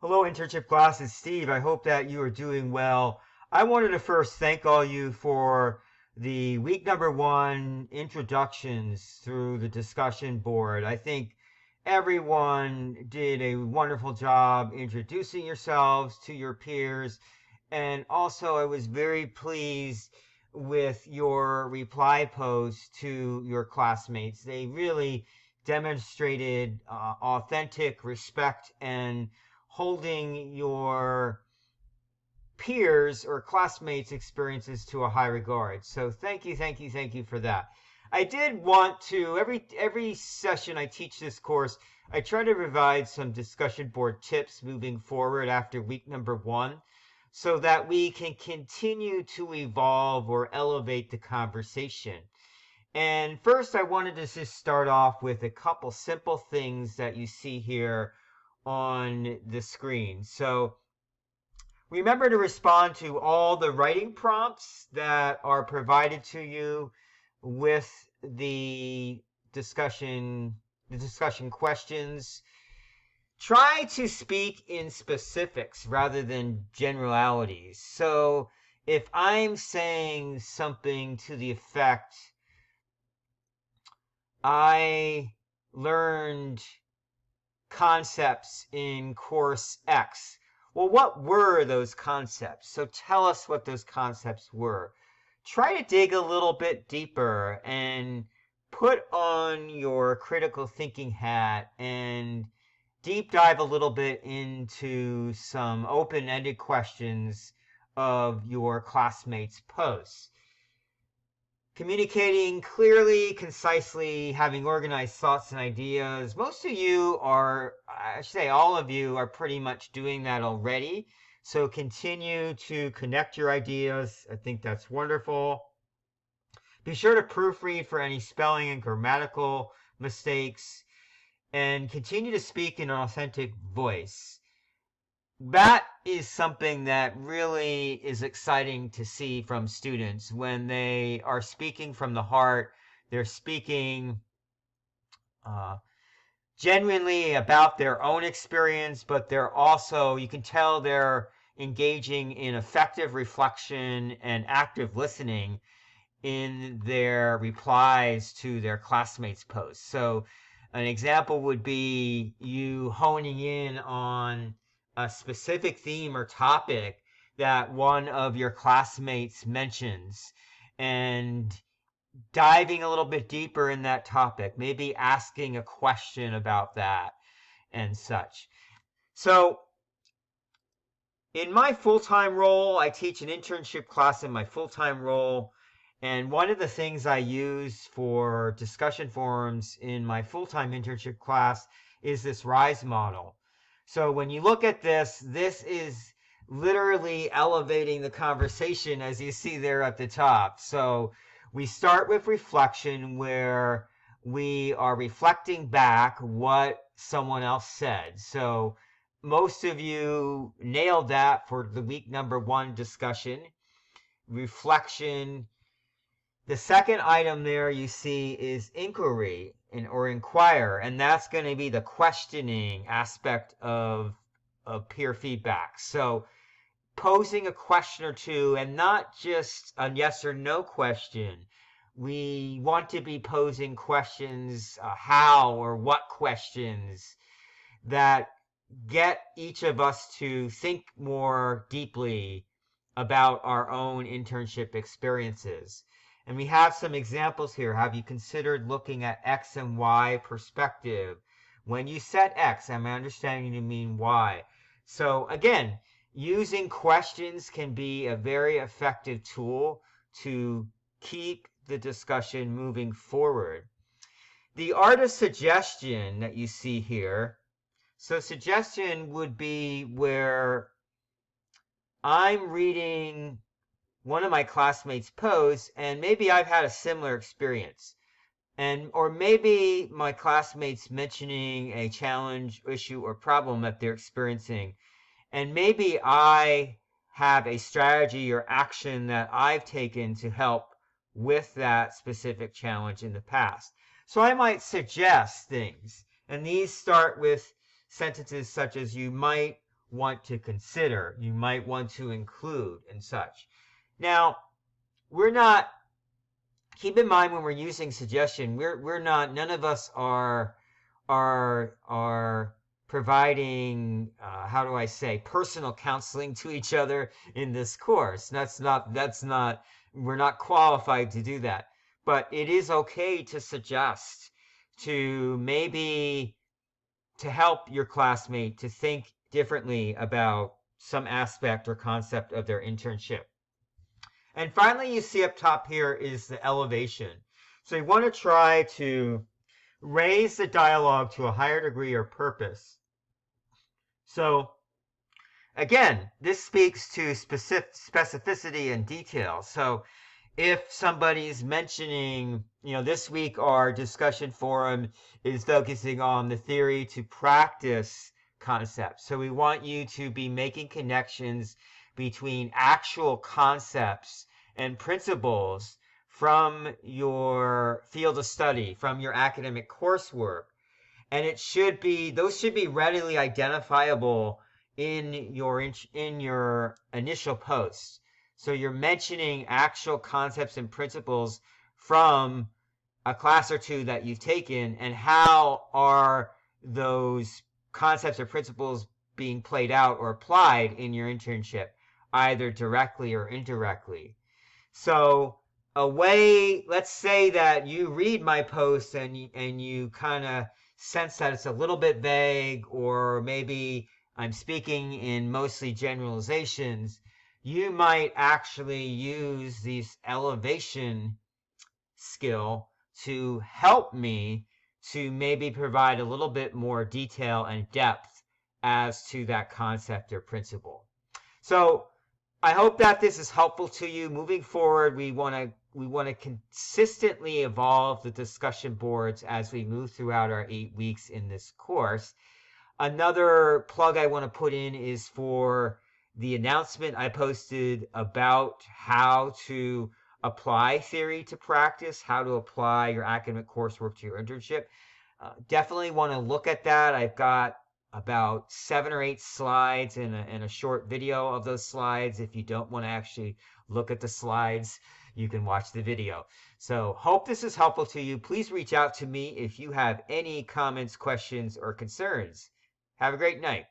Hello, internship class. It's Steve. I hope that you are doing well. I wanted to first thank all you for the week number one introductions through the discussion board. I think everyone did a wonderful job introducing yourselves to your peers. And also, I was very pleased with your reply posts to your classmates. They really demonstrated authentic respect and holding your peers or classmates' experiences to a high regard. So thank you, thank you, thank you for that. I did want to every session I teach this course, I try to provide some discussion board tips moving forward after week number one so that we can continue to evolve or elevate the conversation. And first, I wanted to just start off with a couple simple things that you see here on the screen. So remember to respond to all the writing prompts that are provided to you with the discussion questions. Try to speak in specifics rather than generalities. So if I'm saying something to the effect, I learned concepts in course X. Well, what were those concepts? So tell us what those concepts were. Try to dig a little bit deeper and put on your critical thinking hat and deep dive a little bit into some open-ended questions of your classmates' posts. Communicating clearly, concisely, having organized thoughts and ideas. Most of you are, I should say all of you are pretty much doing that already. So continue to connect your ideas. I think that's wonderful. Be sure to proofread for any spelling and grammatical mistakes and continue to speak in an authentic voice. That is something that really is exciting to see from students when they are speaking from the heart. They're speaking genuinely about their own experience, but they're also, you can tell they're engaging in effective reflection and active listening in their replies to their classmates' posts. So an example would be you honing in on a specific theme or topic that one of your classmates mentions and diving a little bit deeper in that topic, maybe asking a question about that and such. So in my full-time role, I teach an internship class in my full-time role. And one of the things I use for discussion forums in my full-time internship class is this RISE model. So when you look at this is literally elevating the conversation as you see there at the top. So we start with reflection where we are reflecting back what someone else said. So most of you nailed that for the week number one discussion. Reflection. The second item there you see is inquiry or inquire, and that's going to be the questioning aspect of peer feedback. So posing a question or two, and not just a yes or no question. We want to be posing questions, how or what questions that get each of us to think more deeply about our own internship experiences. And we have some examples here. Have you considered looking at X and Y perspective? When you set X, I'm understanding you mean Y. So again, using questions can be a very effective tool to keep the discussion moving forward. The art of suggestion that you see here. So suggestion would be where I'm reading one of my classmates' posts, and maybe I've had a similar experience. Or maybe my classmates mentioning a challenge, issue, or problem that they're experiencing. And maybe I have a strategy or action that I've taken to help with that specific challenge in the past. So I might suggest things. And these start with sentences such as, you might want to consider, you might want to include and such. Now, we're not, keep in mind when we're using suggestion, we're not, none of us are providing, how do I say, personal counseling to each other in this course. That's not, we're not qualified to do that. But it is okay to suggest, to maybe to help your classmate to think differently about some aspect or concept of their internship. And finally, you see up top here is the elevation. So you want to try to raise the dialogue to a higher degree or purpose. So again, this speaks to specificity and detail. So if somebody's mentioning, this week our discussion forum is focusing on the theory to practice concept. So we want you to be making connections between actual concepts and principles from your field of study, from your academic coursework. And those should be readily identifiable in your initial post. So you're mentioning actual concepts and principles from a class or two that you've taken, and how are those concepts or principles being played out or applied in your internship, either directly or indirectly. So let's say that you read my post and you kind of sense that it's a little bit vague, or maybe I'm speaking in mostly generalizations. You might actually use these elevation skill to help me to maybe provide a little bit more detail and depth as to that concept or principle. So I hope that this is helpful to you. Moving forward, we want to consistently evolve the discussion boards as we move throughout our 8 weeks in this course. Another plug I want to put in is for the announcement I posted about how to apply theory to practice, how to apply your academic coursework to your internship. Definitely want to look at that. I've got about 7 or 8 slides and a short video of those slides. If you don't want to actually look at the slides, you can watch the video. So hope this is helpful to you. Please reach out to me if you have any comments, questions, or concerns. Have a great night.